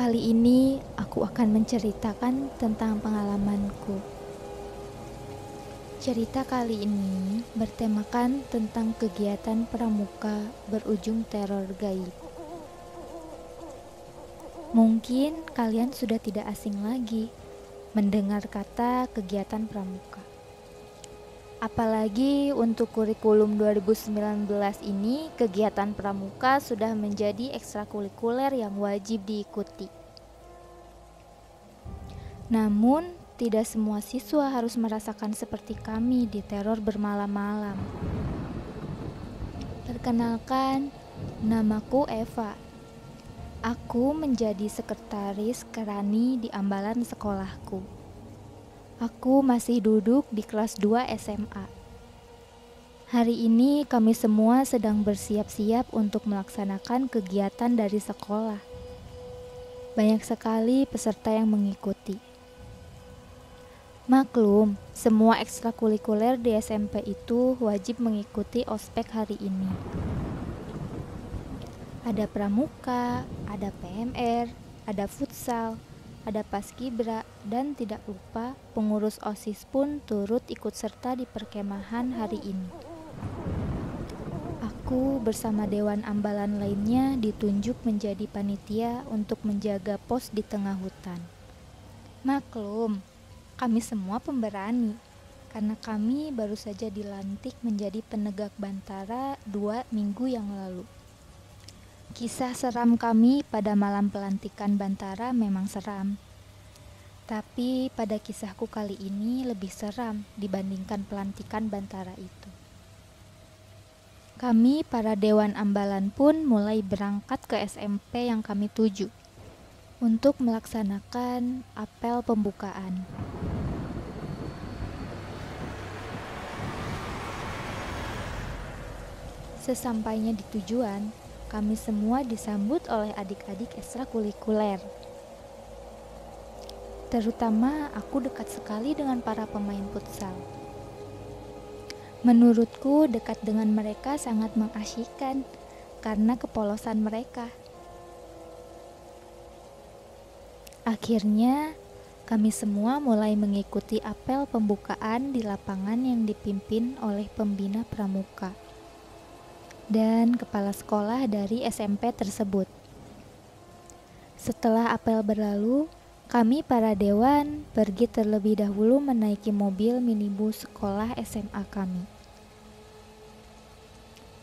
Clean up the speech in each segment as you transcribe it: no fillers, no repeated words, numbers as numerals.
Kali ini aku akan menceritakan tentang pengalamanku. Cerita kali ini bertemakan tentang kegiatan pramuka berujung teror gaib. Mungkin kalian sudah tidak asing lagi mendengar kata kegiatan pramuka. Apalagi untuk kurikulum 2019 ini, kegiatan pramuka sudah menjadi ekstrakurikuler yang wajib diikuti. Namun, tidak semua siswa harus merasakan seperti kami di teror bermalam-malam. Perkenalkan, namaku Eva. Aku menjadi sekretaris Kerani di ambalan sekolahku. Aku masih duduk di kelas 2 SMA. Hari ini kami semua sedang bersiap-siap untuk melaksanakan kegiatan dari sekolah. Banyak sekali peserta yang mengikuti. Maklum, semua ekstrakurikuler di SMP itu wajib mengikuti ospek hari ini. Ada pramuka, ada PMR, ada futsal, ada paskibra, dan tidak lupa pengurus OSIS pun turut ikut serta di perkemahan hari ini. Aku bersama dewan ambalan lainnya ditunjuk menjadi panitia untuk menjaga pos di tengah hutan. Maklum, kami semua pemberani, karena kami baru saja dilantik menjadi penegak bantara 2 minggu yang lalu. Kisah seram kami pada malam pelantikan bantara memang seram. Tapi pada kisahku kali ini lebih seram dibandingkan pelantikan bantara itu. Kami para dewan ambalan pun mulai berangkat ke SMP yang kami tuju untuk melaksanakan apel pembukaan. Sesampainya di tujuan, kami semua disambut oleh adik-adik ekstrakurikuler. Terutama aku dekat sekali dengan para pemain futsal. Menurutku dekat dengan mereka sangat mengasyikkan karena kepolosan mereka. Akhirnya, kami semua mulai mengikuti apel pembukaan di lapangan yang dipimpin oleh pembina pramuka dan kepala sekolah dari SMP tersebut. Setelah apel berlalu, kami para dewan pergi terlebih dahulu menaiki mobil minibus sekolah SMA kami.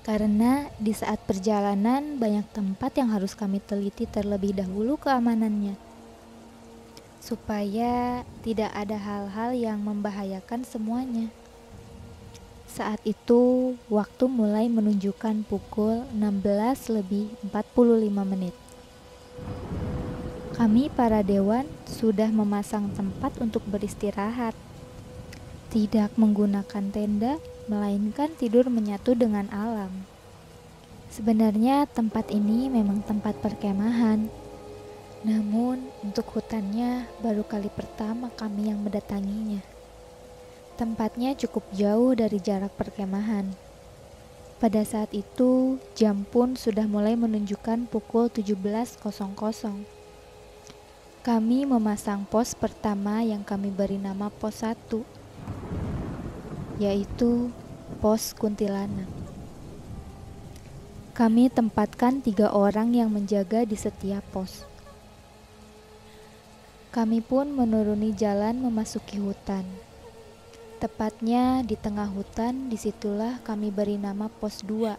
Karena di saat perjalanan banyak tempat yang harus kami teliti terlebih dahulu keamanannya, supaya tidak ada hal-hal yang membahayakan semuanya. Saat itu, waktu mulai menunjukkan pukul 16:45. Kami para dewan sudah memasang tempat untuk beristirahat. Tidak menggunakan tenda, melainkan tidur menyatu dengan alam. Sebenarnya tempat ini memang tempat perkemahan. Namun, untuk hutannya baru kali pertama kami yang mendatanginya. Tempatnya cukup jauh dari jarak perkemahan. Pada saat itu, jam pun sudah mulai menunjukkan pukul 17.00. Kami memasang pos pertama yang kami beri nama pos 1, yaitu pos kuntilanak. Kami tempatkan 3 orang yang menjaga di setiap pos. Kami pun menuruni jalan memasuki hutan. Tepatnya di tengah hutan, disitulah kami beri nama pos 2,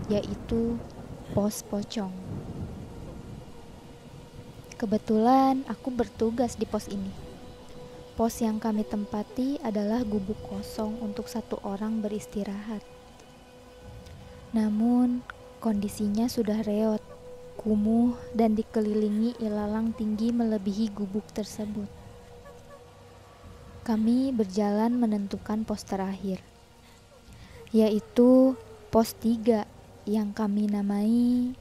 yaitu pos pocong. Kebetulan aku bertugas di pos ini. Pos yang kami tempati adalah gubuk kosong untuk 1 orang beristirahat. Namun, kondisinya sudah reot, kumuh, dan dikelilingi ilalang tinggi melebihi gubuk tersebut. Kami berjalan menentukan pos terakhir, yaitu pos 3 yang kami namai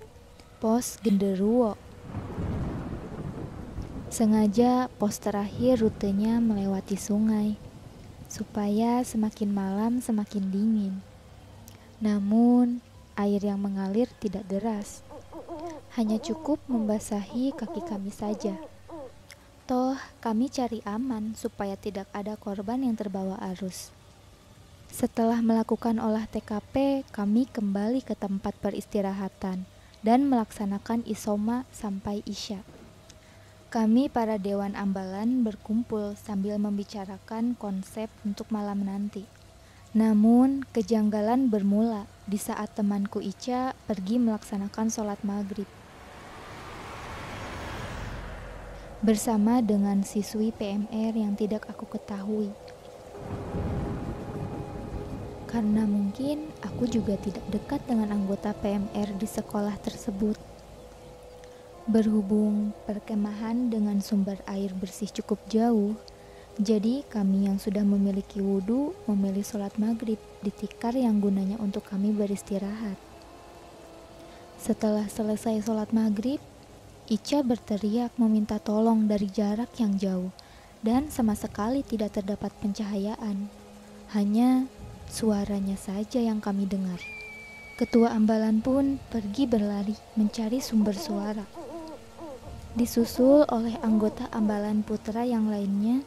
pos genderuwo. Sengaja pos terakhir rutenya melewati sungai, supaya semakin malam semakin dingin. Namun, air yang mengalir tidak deras, Hanya cukup membasahi kaki kami saja. Toh, kami cari aman supaya tidak ada korban yang terbawa arus. Setelah melakukan olah TKP, kami kembali ke tempat peristirahatan dan melaksanakan isoma sampai Isya. Kami para Dewan Ambalan berkumpul sambil membicarakan konsep untuk malam nanti. Namun, kejanggalan bermula di saat temanku Ica pergi melaksanakan sholat maghrib bersama dengan siswi PMR yang tidak aku ketahui. Karena mungkin aku juga tidak dekat dengan anggota PMR di sekolah tersebut. Berhubung perkemahan dengan sumber air bersih cukup jauh, jadi kami yang sudah memiliki wudhu memilih sholat maghrib di tikar yang gunanya untuk kami beristirahat. Setelah selesai sholat maghrib, Ica berteriak meminta tolong dari jarak yang jauh dan sama sekali tidak terdapat pencahayaan. Hanya suaranya saja yang kami dengar. Ketua Ambalan pun pergi berlari mencari sumber suara. Disusul oleh anggota Ambalan Putra yang lainnya,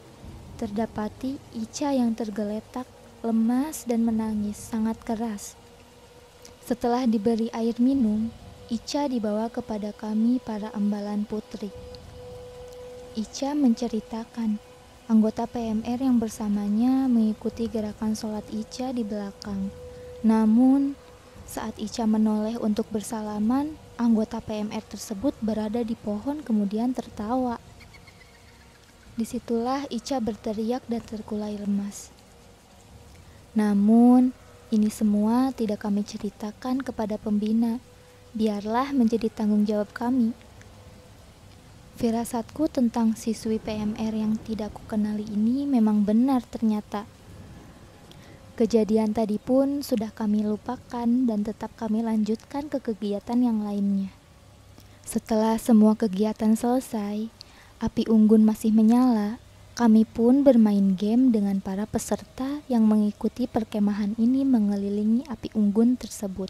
terdapati Ica yang tergeletak, lemas dan menangis sangat keras. Setelah diberi air minum, Ica dibawa kepada kami para Ambalan Putri. Ica menceritakan anggota PMR yang bersamanya mengikuti gerakan sholat Ica di belakang. Namun, saat Ica menoleh untuk bersalaman, anggota PMR tersebut berada di pohon kemudian tertawa. Disitulah Ica berteriak dan terkulai lemas. Namun, ini semua tidak kami ceritakan kepada pembina. Biarlah menjadi tanggung jawab kami. Firasatku tentang siswi PMR yang tidak kukenali ini memang benar ternyata. Kejadian tadi pun sudah kami lupakan dan tetap kami lanjutkan ke kegiatan yang lainnya. Setelah semua kegiatan selesai, api unggun masih menyala, kami pun bermain game dengan para peserta yang mengikuti perkemahan ini mengelilingi api unggun tersebut.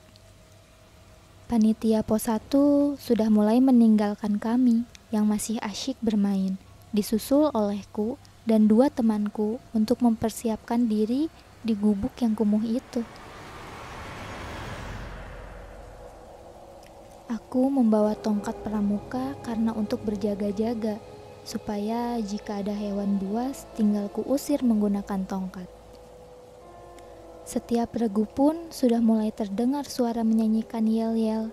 Panitia POS 1 sudah mulai meninggalkan kami yang masih asyik bermain, disusul olehku dan 2 temanku untuk mempersiapkan diri di gubuk yang kumuh itu. Aku membawa tongkat pramuka karena untuk berjaga-jaga, supaya jika ada hewan buas tinggal kuusir menggunakan tongkat. Setiap regu pun sudah mulai terdengar suara menyanyikan yel-yel.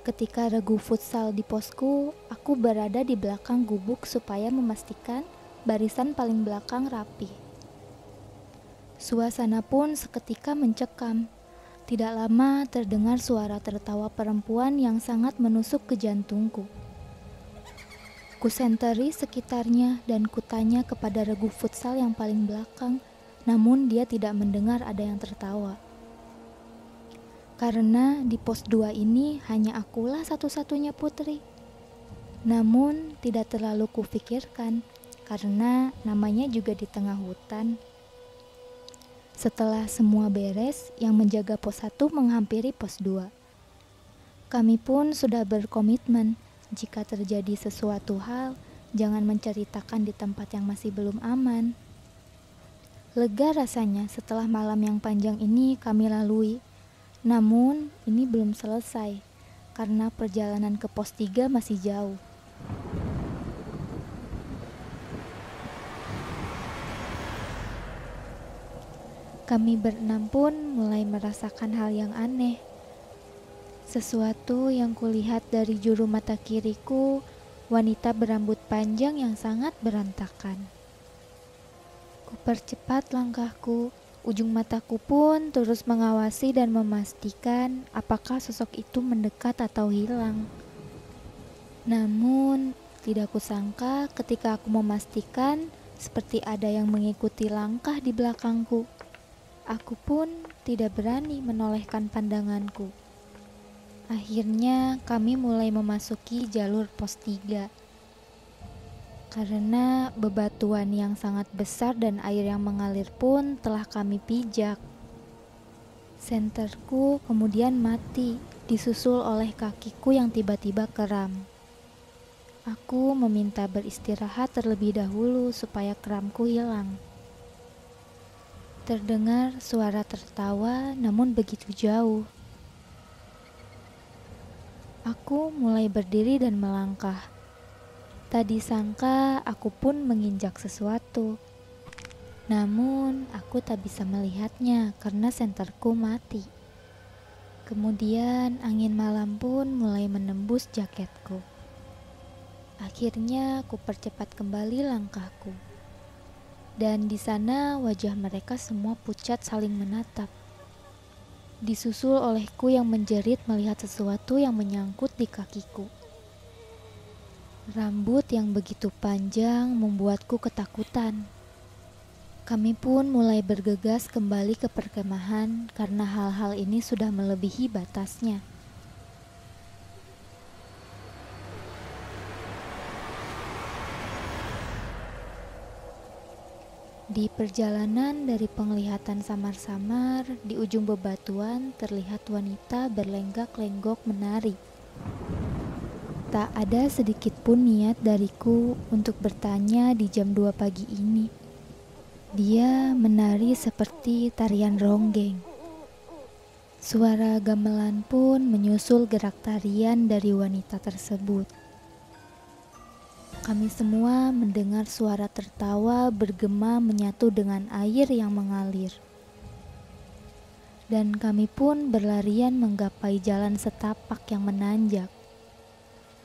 Ketika regu futsal di posku, aku berada di belakang gubuk supaya memastikan barisan paling belakang rapi. Suasana pun seketika mencekam. Tidak lama terdengar suara tertawa perempuan yang sangat menusuk ke jantungku. Kusenteri sekitarnya dan kutanya kepada regu futsal yang paling belakang, namun dia tidak mendengar ada yang tertawa. Karena di pos 2 ini hanya akulah satu-satunya putri. Namun tidak terlalu kufikirkan, karena namanya juga di tengah hutan. Setelah semua beres, yang menjaga pos 1 menghampiri pos 2. Kami pun sudah berkomitmen, jika terjadi sesuatu hal, jangan menceritakan di tempat yang masih belum aman. Lega rasanya setelah malam yang panjang ini kami lalui. Namun, ini belum selesai, karena perjalanan ke pos 3 masih jauh. Kami berenam pun mulai merasakan hal yang aneh. Sesuatu yang kulihat dari juru mata kiriku, wanita berambut panjang yang sangat berantakan. Kupercepat langkahku, ujung mataku pun terus mengawasi dan memastikan apakah sosok itu mendekat atau hilang. Namun, tidak kusangka ketika aku memastikan seperti ada yang mengikuti langkah di belakangku. Aku pun tidak berani menolehkan pandanganku. Akhirnya kami mulai memasuki jalur pos 3. Karena bebatuan yang sangat besar dan air yang mengalir pun telah kami pijak. Senterku kemudian mati disusul oleh kakiku yang tiba-tiba kram. Aku meminta beristirahat terlebih dahulu supaya kramku hilang. Terdengar suara tertawa namun begitu jauh. Aku mulai berdiri dan melangkah. Tak disangka aku pun menginjak sesuatu. Namun aku tak bisa melihatnya karena senterku mati. Kemudian angin malam pun mulai menembus jaketku. Akhirnya aku percepat kembali langkahku. Dan di sana wajah mereka semua pucat saling menatap. Disusul olehku yang menjerit melihat sesuatu yang menyangkut di kakiku. Rambut yang begitu panjang membuatku ketakutan. Kami pun mulai bergegas kembali ke perkemahan karena hal-hal ini sudah melebihi batasnya. Di perjalanan dari penglihatan samar-samar, di ujung bebatuan terlihat wanita berlenggak-lenggok menari. Tak ada sedikit pun niat dariku untuk bertanya di jam 2 pagi ini. Dia menari seperti tarian ronggeng. Suara gamelan pun menyusul gerak tarian dari wanita tersebut. Kami semua mendengar suara tertawa bergema menyatu dengan air yang mengalir. Dan kami pun berlarian menggapai jalan setapak yang menanjak.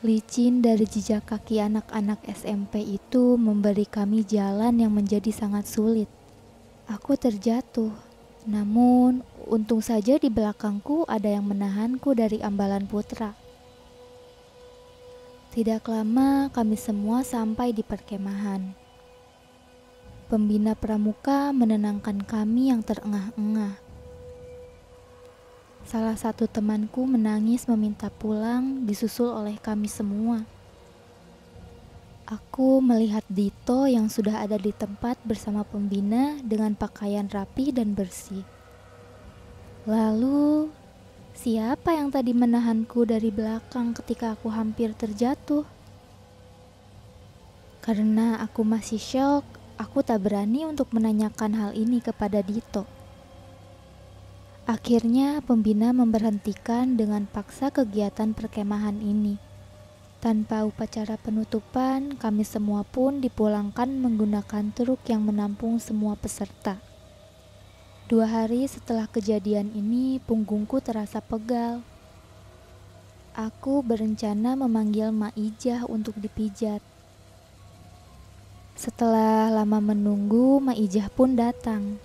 Licin dari jejak kaki anak-anak SMP itu memberi kami jalan yang menjadi sangat sulit. Aku terjatuh, namun untung saja di belakangku ada yang menahanku dari ambalan putra. Tidak lama kami semua sampai di perkemahan. Pembina pramuka menenangkan kami yang terengah-engah. Salah satu temanku menangis meminta pulang disusul oleh kami semua. Aku melihat Dito yang sudah ada di tempat bersama pembina dengan pakaian rapi dan bersih. Lalu, siapa yang tadi menahanku dari belakang ketika aku hampir terjatuh? Karena aku masih syok, aku tak berani untuk menanyakan hal ini kepada Dito. Akhirnya pembina memberhentikan dengan paksa kegiatan perkemahan ini. Tanpa upacara penutupan, kami semua pun dipulangkan menggunakan truk yang menampung semua peserta. 2 hari setelah kejadian ini, punggungku terasa pegal. Aku berencana memanggil Mak Ijah untuk dipijat. Setelah lama menunggu, Mak Ijah pun datang.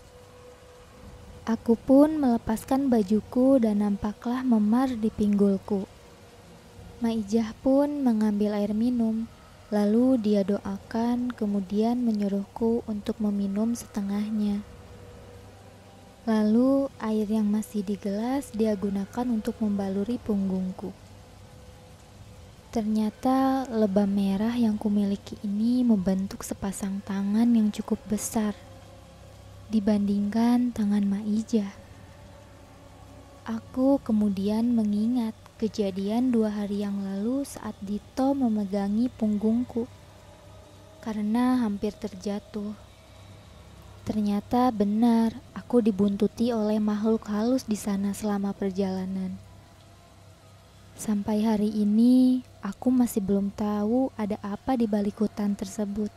Aku pun melepaskan bajuku dan nampaklah memar di pinggulku. Mak Ijah pun mengambil air minum, lalu dia doakan kemudian menyuruhku untuk meminum setengahnya. Lalu air yang masih di gelas dia gunakan untuk membaluri punggungku. Ternyata lebam merah yang kumiliki ini membentuk sepasang tangan yang cukup besar dibandingkan tangan Mak Ijah. Aku kemudian mengingat kejadian 2 hari yang lalu saat Dito memegangi punggungku karena hampir terjatuh. Ternyata benar, aku dibuntuti oleh makhluk halus di sana selama perjalanan. Sampai hari ini, aku masih belum tahu ada apa di balik hutan tersebut.